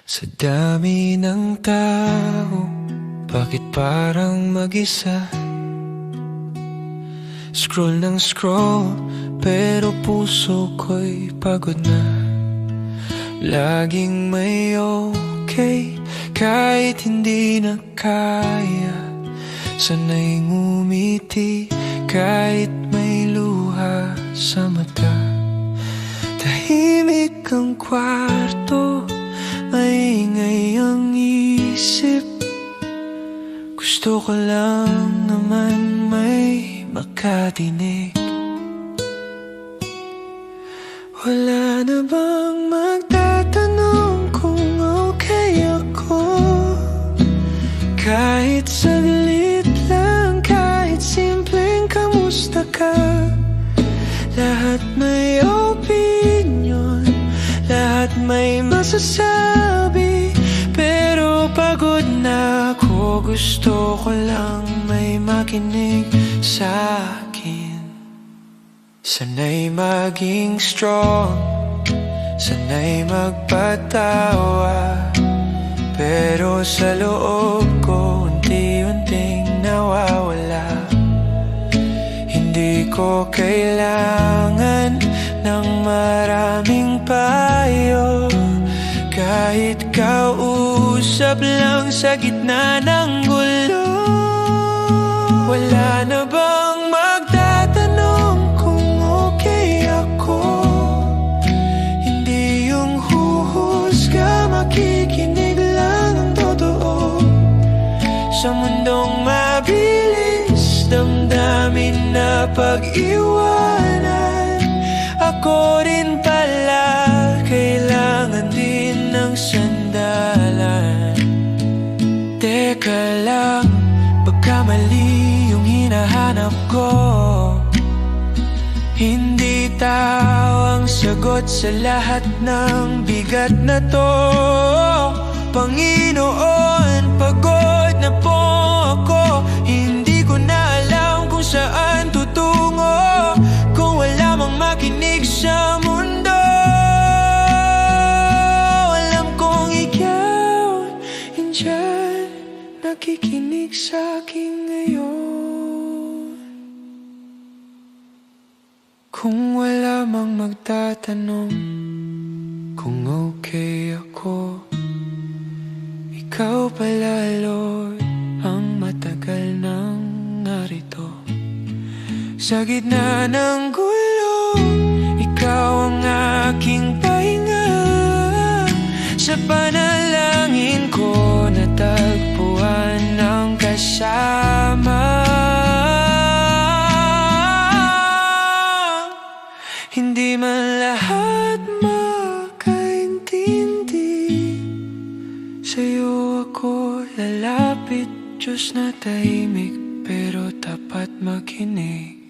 Sa dami ng tao, bakit parang mag-isa? Scroll ng scroll, pero puso ko'y pagod na. Laging may okay, kahit hindi na kaya. Sanay ngumiti, kahit may luha sa mata. Tahimik ang kwarto, maingay ang isip. Gusto ko lang naman may makadinig. Wala na bang magtatanong kung okay ako? Kahit saglit lang, kahit simpleng kamusta ka. Lahat may opinion, lahat may masasabi. Pero pagod na ako, gusto ko lang may makinig sa'kin. Sanay maging strong, sanay magpatawa, pero sa loob ko unti-unting nawawala. Hindi ko kailangan ng maraming payo, kahit kausap lang sa gitna ng gulo. Wala na bang magtatanong kung okay ako? Hindi yung huhusga, makikinig lang ang totoo. Sa mundong mabilis, damdamin na pag-iwanan. Ako rin pala, kailangan din ng sandalan. Teka lang, baka mali yung hinahanap ko. Hindi tao ang sagot sa lahat ng bigat na to. Panginoon, pagod na po ako. Hindi ko na alam kung saan tutungo, kung wala mang makinig sa mundo. Alam kong ikaw, andyan, nakikinig sa'kin ngayon. Kung wala mang magtatanong kung okay ako, ikaw pala, Lord, ang matagal nang narito. Sa gitna ng gulo, ikaw ang aking pahinga. Sa panalangin ko, natagpuan ng kasama. Hindi man lahat makaintindi, sa'yo ako lalapit, Diyos na tahimik pero tapat makinig.